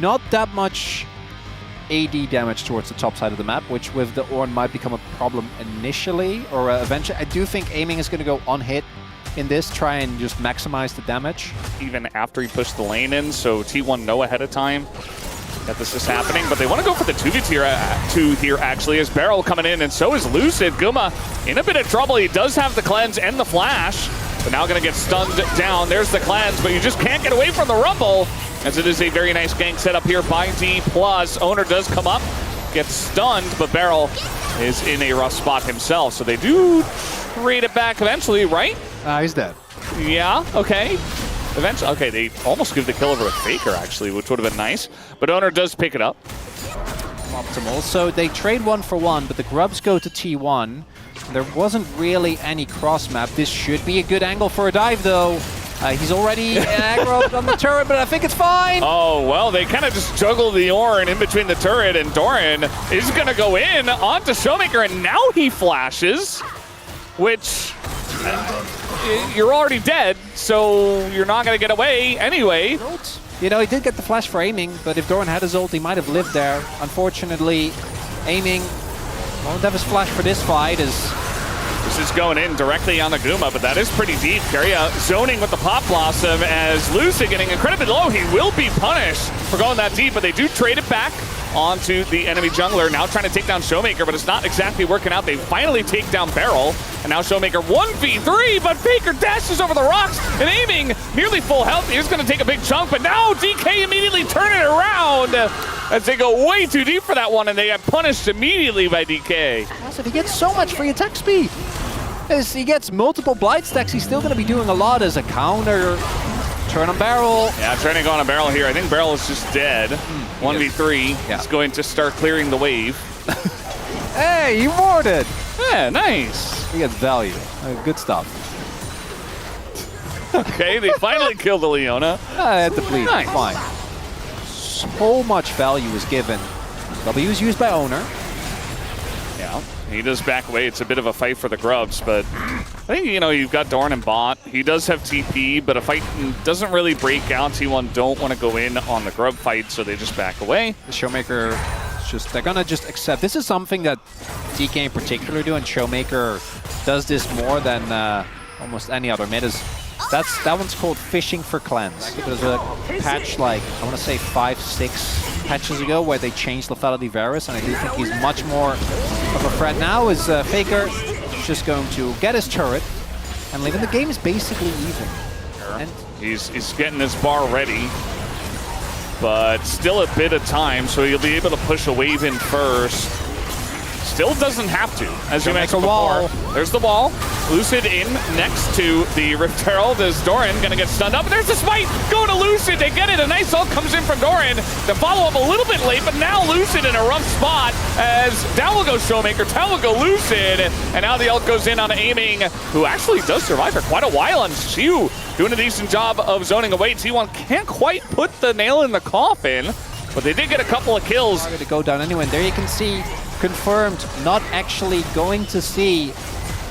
not that much AD damage towards the top side of the map, which with the Ornn might become a problem initially or eventually. I do think aiming is going to go on hit in this, try and just maximize the damage. Even after he pushed the lane in, so T1 know ahead of time that this is happening, but they want to go for the 2v2 here actually, as Beryl coming in, and so is Lucid. Guma in a bit of trouble. He does have the cleanse and the flash, but now going to get stunned down. There's the cleanse, but you just can't get away from the rumble, as it is a very nice gank set up here by Dplus. Owner does come up, gets stunned, but Beryl is in a rough spot himself, so they do trade it back eventually, right? He's dead. Yeah, okay. Eventually, okay, they almost give the kill over a Faker, actually, which would have been nice. But Owner does pick it up. Optimal. So they trade 1-for-1, but the Grubs go to T1. There wasn't really any cross map. This should be a good angle for a dive, though. He's already aggroed on the turret, but I think it's fine. Oh, well, they kind of just juggle the Ornn in between the turret, and Doran is going to go in onto Showmaker, and now he flashes, which... you're already dead, so you're not going to get away anyway. You know, he did get the flash for aiming, but if Doran had his ult, he might have lived there. Unfortunately, aiming won't have his flash for this fight. This is going in directly on the Guma, but that is pretty deep. KIA zoning with the Pop Blossom as Lucid getting incredibly low. He will be punished for going that deep, but they do trade it back onto the enemy jungler, now trying to take down Showmaker, but it's not exactly working out. They finally take down Beryl, and now Showmaker 1v3, but Faker dashes over the rocks, and aiming nearly full health. He's going to take a big chunk, but now DK immediately turn it around as they go way too deep for that one, and they get punished immediately by DK. He gets so much free attack speed. As he gets multiple Blight stacks, he's still going to be doing a lot as a counter. Turn on Beryl. Yeah, turning on a Beryl here. I think Beryl is just dead. 1v3. Yeah. He's going to start clearing the wave. Hey, he warded. Yeah, nice. He gets value. Good stuff. Okay, they finally killed the Leona. At the bleed. Nice. Fine. So much value is given. W is used by Owner. Yeah, he does back away. It's a bit of a fight for the Grubs, but I think, you know, you've got Dorn and bot. He does have TP, but a fight doesn't really break out. T1 don't want to go in on the Grub fight, so they just back away. The Showmaker, they're going to just accept. This is something that DK in particular do, and Showmaker does this more than almost any other mid. That one's called fishing for cleanse. There's a patch like, I want to say 5-6 patches ago where they changed Lethality Varus, and I do think he's much more of a threat now as Faker is just going to get his turret and leave. And the game is basically even. And he's getting his bar ready, but still a bit of time, so he'll be able to push a wave in first. Still doesn't have to, as you mentioned before. There's the wall. Lucid in next to the Rift Herald as Doran gonna get stunned up. There's the smite going to Lucid. They get it. A nice ult comes in from Doran. The follow up a little bit late, but now Lucid in a rough spot as down will go Showmaker, down will go Lucid, and now the ult goes in on aiming, who actually does survive for quite a while on Shu, doing a decent job of zoning away. T1 can't quite put the nail in the coffin, but they did get a couple of kills. Going to go down anyway. And there you can see, confirmed, not actually going to see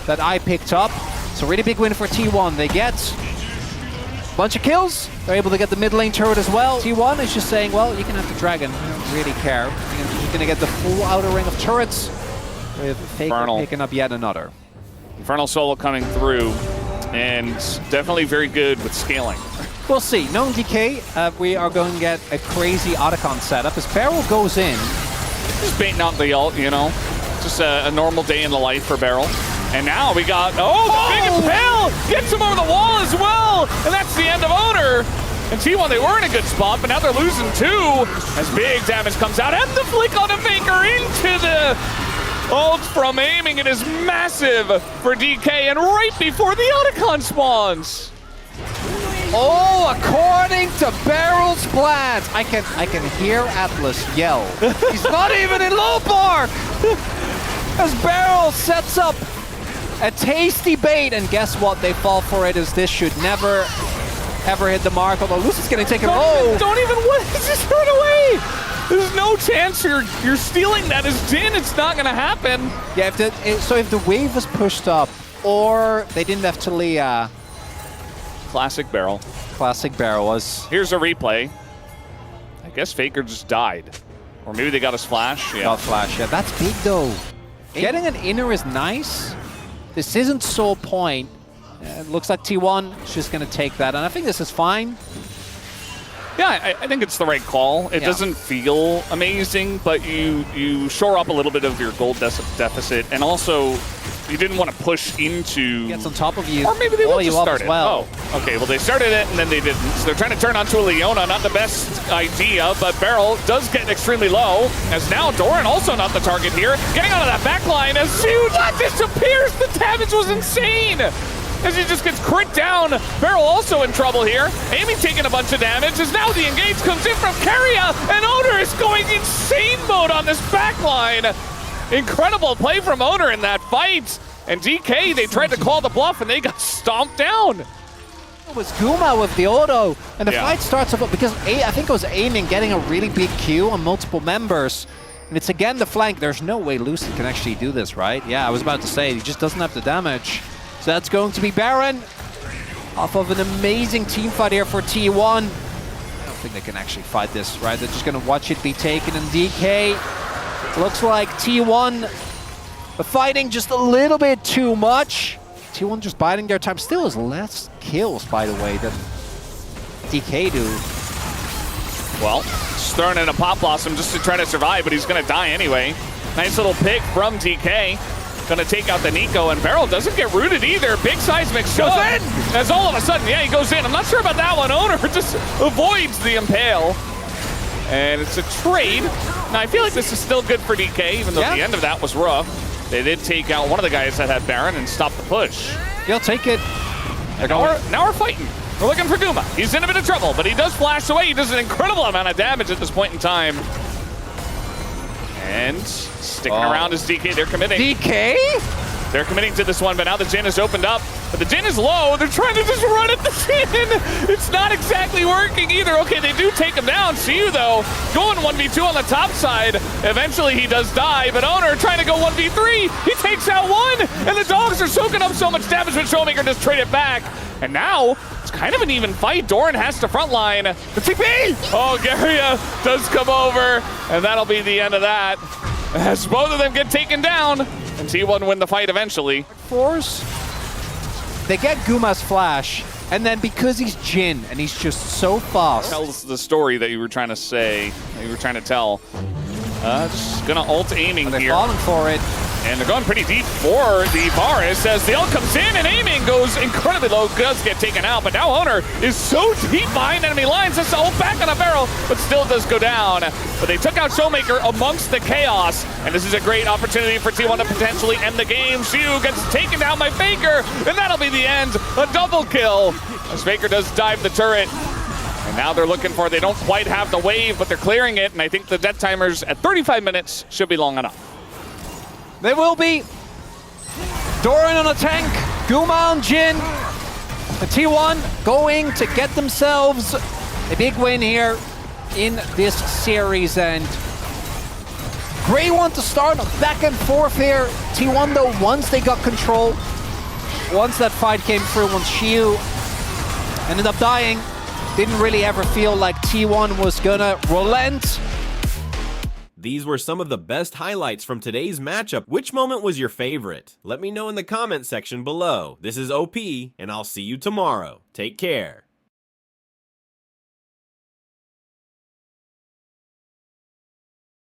that I picked up. It's a really big win for T1. They get a bunch of kills. They're able to get the mid lane turret as well. T1 is just saying, well, you can have the dragon. I don't really care. You're going to get the full outer ring of turrets with Faker picking up yet another. Infernal Solo coming through, and definitely very good with scaling. We'll see. Known DK, we are going to get a crazy Otacon setup as Beryl goes in. Just baiting out the ult, you know. Just a normal day in the life for Beryl. And now we got, the big impale! Gets him over the wall as well! And that's the end of Owner! And T1, they were in a good spot, but now they're losing two as big damage comes out. And the flick on the Faker into the ult from aiming. It is massive for DK, and right before the Otacon spawns. Oh, according to Beryl's plans, I can hear Atlas yell. He's not even in low bar! As Beryl sets up a tasty bait, and guess what? They fall for it, as this should never, ever hit the mark. Although Lucid's getting taken. Don't even just throw it away! There's no chance you're stealing that as Jin. It's not gonna happen. Yeah, so if the wave was pushed up, or they didn't have Talia. Classic Beryl. Classic Beryl was. Here's a replay. guess Faker just died. Or maybe they got a splash. Yeah. Got flash, yeah. That's big though. Getting an inner is nice. This isn't sole point. It looks like T1 is just going to take that, and I think this is fine. Yeah, I think it's the right call. It doesn't feel amazing, but you shore up a little bit of your gold deficit, and also you didn't want to push into... Gets on top of you. Or maybe they will just start it. Well. Oh, okay. Well, they started it, and then they didn't. So they're trying to turn onto a Leona. Not the best idea, but Beryl does get extremely low, as now Doran also not the target here. Getting out of that back line as Huge disappears. The damage was insane. As he just gets crit down. Beryl also in trouble here. Amy taking a bunch of damage as now the engage comes in from KIA, and Owner is going insane mode on this backline. Incredible play from Owner in that fight. And DK, they tried to call the bluff and they got stomped down. It was Guma with the auto, and the fight starts off because I think it was aiming, getting a really big Q on multiple members. And it's again the flank. There's no way Lucy can actually do this, right? Yeah, I was about to say, he just doesn't have the damage. So that's going to be Baron off of an amazing team fight here for T1. I don't think they can actually fight this, right? They're just going to watch it be taken, and DK looks like T1 fighting just a little bit too much. T1 just biding their time. Still has less kills, by the way, than DK do. Well, just throwing in a Pop Blossom just to try to survive, but he's going to die anyway. Nice little pick from DK. Going to take out the Nico, and Beryl doesn't get rooted either. Big seismic goes in! As all of a sudden, he goes in. I'm not sure about that one. Owner just avoids the Impale. And it's a trade. Now, I feel like this is still good for DK, even though the end of that was rough. They did take out one of the guys that had Baron and stop the push. He'll take it. Now we're fighting. We're looking for Guma. He's in a bit of trouble, but he does flash away. He does an incredible amount of damage at this point in time. And sticking around is DK. They're committing. DK? They're committing to this one, but now the Jhin is opened up. But the Jhin is low. They're trying to just run at the Jhin. It's not exactly working either. Okay, they do take him down. Siu, though, going 1v2 on the top side. Eventually, he does die, but Owner trying to go 1v3. He takes out one, and the dogs are soaking up so much damage, but Showmaker just trade it back. And now, it's kind of an even fight. Doran has to frontline. The TP! Oh, Garia does come over, and that'll be the end of that. As both of them get taken down, and T1 win the fight eventually. Force. They get Guma's flash, and then because he's Jhin, and he's just so fast. Tells the story that you were trying to say, that you were trying to tell. Just gonna ult aiming they're here. Falling for it. And they're going pretty deep for the Varus as the ult comes in and aiming goes incredibly low, does get taken out, but now Owner is so deep behind enemy lines. That's the ult back on a barrel, but still does go down. But they took out Showmaker amongst the chaos, and this is a great opportunity for T1 to potentially end the game. Siu gets taken down by Faker, and that'll be the end. A double kill as Faker does dive the turret. And now they're looking for, they don't quite have the wave, but they're clearing it, and I think the death timers at 35 minutes should be long enough. They will be. Doran on a tank, Guma on Jhin. The T1 going to get themselves a big win here in this series, and great one to start, back and forth here. T1 though, once they got control, once that fight came through, once Siu ended up dying, didn't really ever feel like T1 was gonna relent. These were some of the best highlights from today's matchup. Which moment was your favorite? Let me know in the comment section below. This is OP, and I'll see you tomorrow. Take care.